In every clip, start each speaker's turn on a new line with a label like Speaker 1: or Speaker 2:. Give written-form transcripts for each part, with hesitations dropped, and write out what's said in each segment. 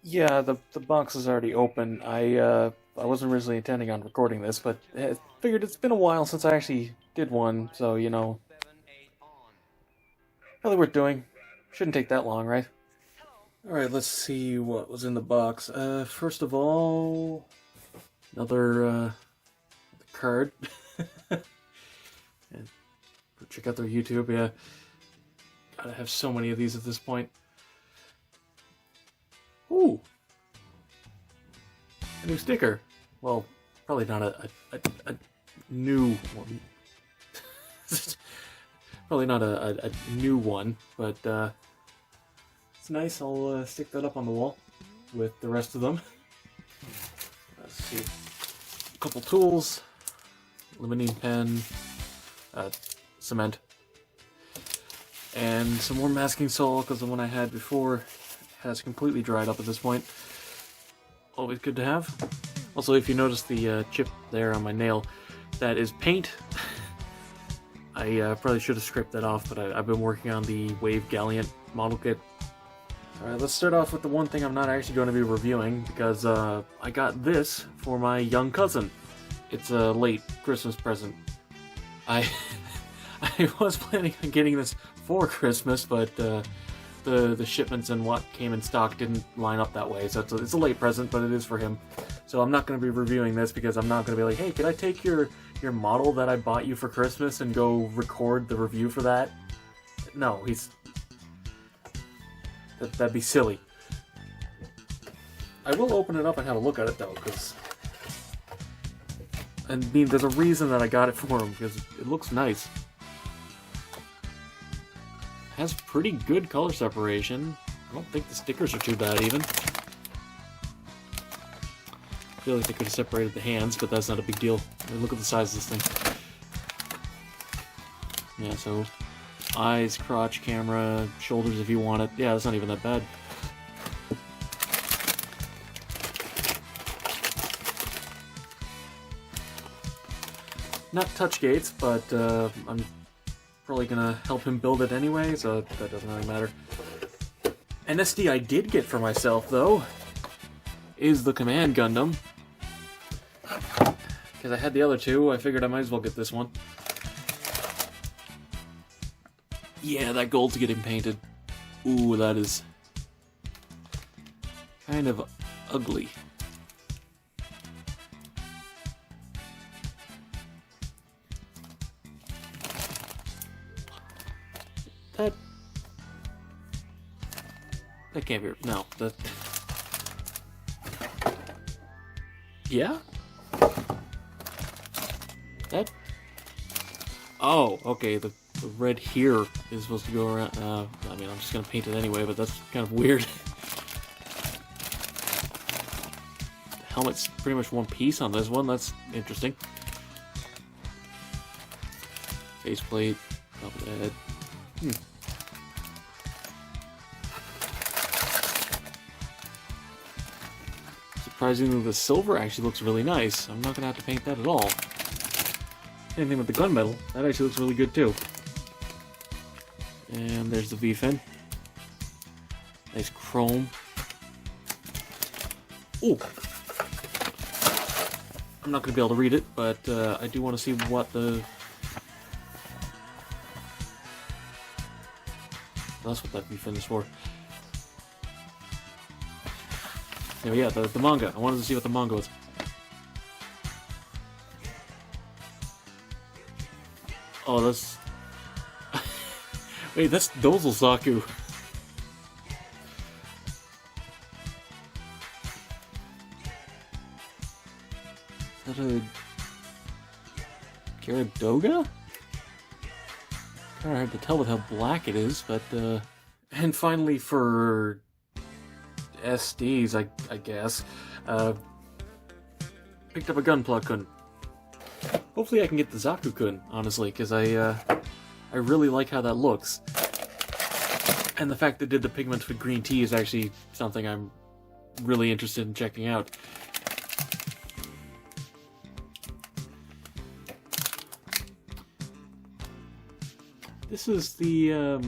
Speaker 1: Yeah, the box is already open. I wasn't originally intending on recording this, but I figured it's been a while since I actually did one, so probably worth doing. Shouldn't take that long, right? All right, let's see what was in the box. First of all, another card. And check out their YouTube. Yeah, gotta have so many of these at this point. Ooh, a new sticker. Well, probably not a new one. Probably not a new one, but it's nice. I'll stick that up on the wall with the rest of them. Let's see. A couple tools, limonene pen, cement, and some more masking salt because the one I had before has completely dried up at this point. Always good to have. Also, if you notice the chip there on my nail, that is paint. I probably should have scraped that off, but I've been working on the Wave Galleant model kit. Alright, let's start off with the one thing I'm not actually going to be reviewing, because I got this for my young cousin. It's a late Christmas present. I I was planning on getting this for Christmas, but the shipments and what came in stock didn't line up that way, so it's a late present, but it is for him. So I'm not going to be reviewing this because I'm not going to be like, hey, could I take your model that I bought you for Christmas and go record the review for that? No, that'd be silly. I will open it up and have a look at it though, because I mean, there's a reason that I got it for him, because it looks nice. Has pretty good color separation. I don't think the stickers are too bad even. I feel like they could have separated the hands, but that's not a big deal. I mean, look at the size of this thing. Yeah, so eyes, crotch, camera, shoulders if you want it. Yeah, that's not even that bad. Not touch gates, but I'm probably gonna help him build it anyway, so that doesn't really matter. An SD I did get for myself, though, is the Command Gundam. Because I had the other two, I figured I might as well get this one. Yeah, that gold's getting painted. Ooh, that is kind of ugly. That can't be... No, that... Yeah? That... Oh, okay, the red here is supposed to go around... I mean, I'm just gonna paint it anyway, but that's kind of weird. The helmet's pretty much one piece on this one, that's interesting. Faceplate, top of the head. Surprisingly, the silver actually looks really nice. I'm not gonna have to paint that at all. Same thing with the gunmetal. That actually looks really good too. And there's the V-fin. Nice chrome. Ooh! I'm not gonna be able to read it, but I do want to see what that's what that V-fin is for. Yeah, the manga. I wanted to see what the manga was. Oh, that's... Wait, that's Dozelsaku. Is that a... Gyaradoga? Kinda hard to tell with how black it is, but And finally for... SDs, I guess. Picked up a gunpla-kun. Hopefully I can get the Zaku-kun, honestly, because I really like how that looks. And the fact that it did the pigment with green tea is actually something I'm really interested in checking out. This is the,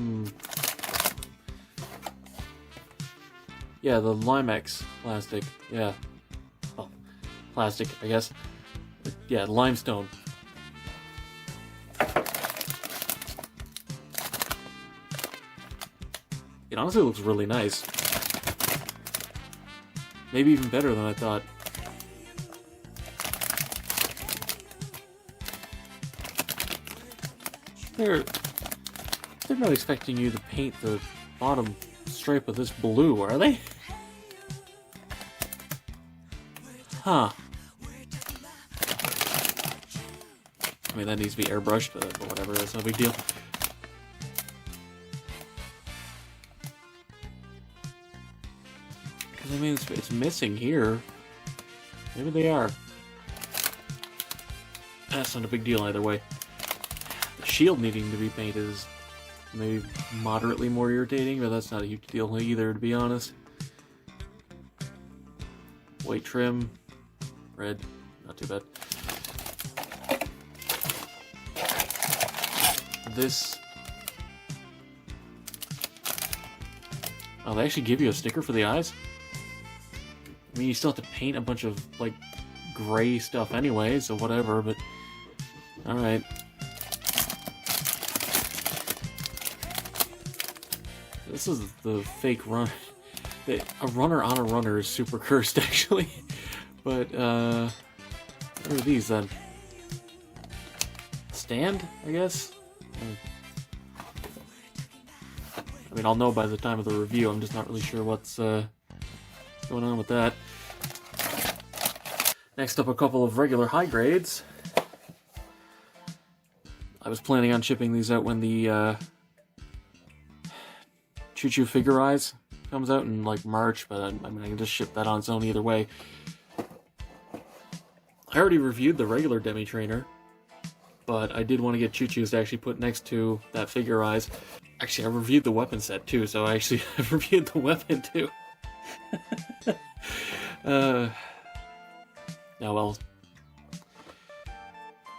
Speaker 1: Yeah, the Limex plastic. Yeah. Well, plastic, I guess. Yeah, limestone. It honestly looks really nice. Maybe even better than I thought. They're not expecting you to paint the bottom stripe of this blue, are they? Huh. I mean, that needs to be airbrushed, but whatever, that's no big deal. Because, I mean, it's missing here. Maybe they are. That's not a big deal either way. The shield needing to be painted is maybe moderately more irritating, but that's not a huge deal either, to be honest. White trim. Red. Not too bad. This... Oh, they actually give you a sticker for the eyes? I mean, you still have to paint a bunch of, like, gray stuff anyway, so whatever, but... Alright. This is the fake run. A runner on a runner is super cursed, actually. But, what are these, then? Stand, I guess? I mean, I'll know by the time of the review. I'm just not really sure what's going on with that. Next up, a couple of regular high grades. I was planning on shipping these out when the Choo Choo Figure Eyes comes out in like March, but I mean, I can just ship that on its own either way. I already reviewed the regular Demi Trainer, but I did want to get Choo Choo's to actually put next to that Figure Eyes. Actually, I reviewed the weapon set too, so I actually have reviewed the weapon too. Oh well.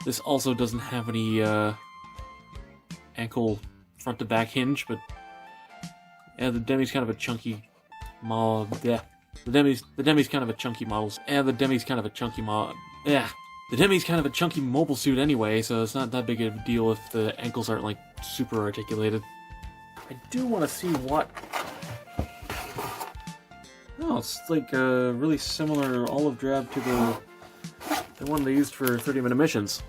Speaker 1: This also doesn't have any ankle front to back hinge, but yeah, the Demi's kind of a chunky model. Yeah, the Demi's kind of a chunky model. Yeah, the Demi's kind of a chunky model. Yeah, the Demi's kind of a chunky mobile suit anyway, so it's not that big of a deal if the ankles aren't like super articulated. I do want to see what. Oh, it's like a really similar olive drab to the one they used for 30-minute missions.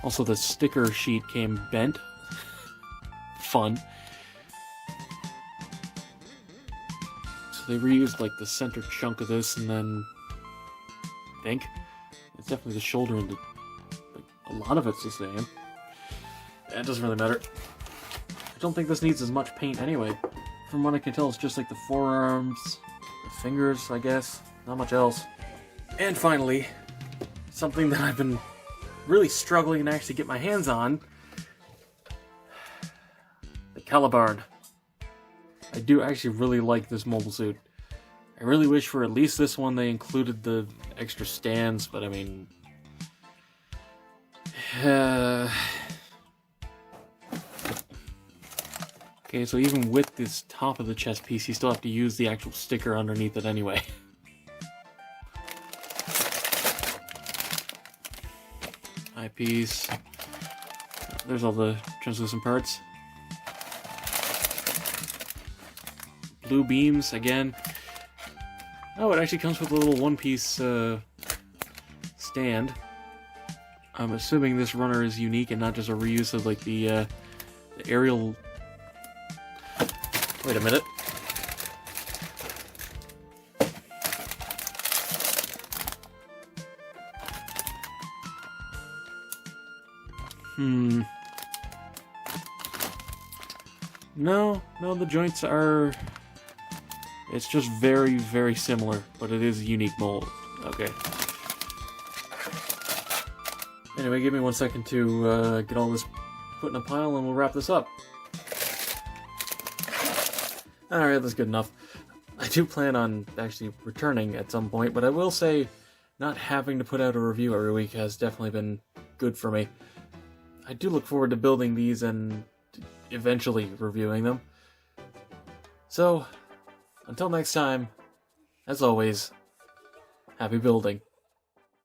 Speaker 1: Also, the sticker sheet came bent. Fun. So they reused like the center chunk of this, and then I think it's definitely the shoulder and like, a lot of it's the same. Yeah, it doesn't really matter. I don't think this needs as much paint anyway. From what I can tell, it's just like the forearms, the fingers, I guess. Not much else. And finally, something that I've been really struggling to actually get my hands on. The Calibarn. I do actually really like this mobile suit. I really wish for at least this one they included the extra stands, but I mean... Okay, so even with this top of the chest piece, you still have to use the actual sticker underneath it anyway. Eyepiece. There's all the translucent parts. Blue beams, again. Oh, it actually comes with a little one-piece stand. I'm assuming this runner is unique and not just a reuse of like the aerial... Wait a minute. No, the joints are... It's just very, very similar, but it is a unique mold. Okay. Anyway, give me 1 second to get all this put in a pile and we'll wrap this up. Alright, that's good enough. I do plan on actually returning at some point, but I will say not having to put out a review every week has definitely been good for me. I do look forward to building these and eventually reviewing them. So, until next time, as always, happy building.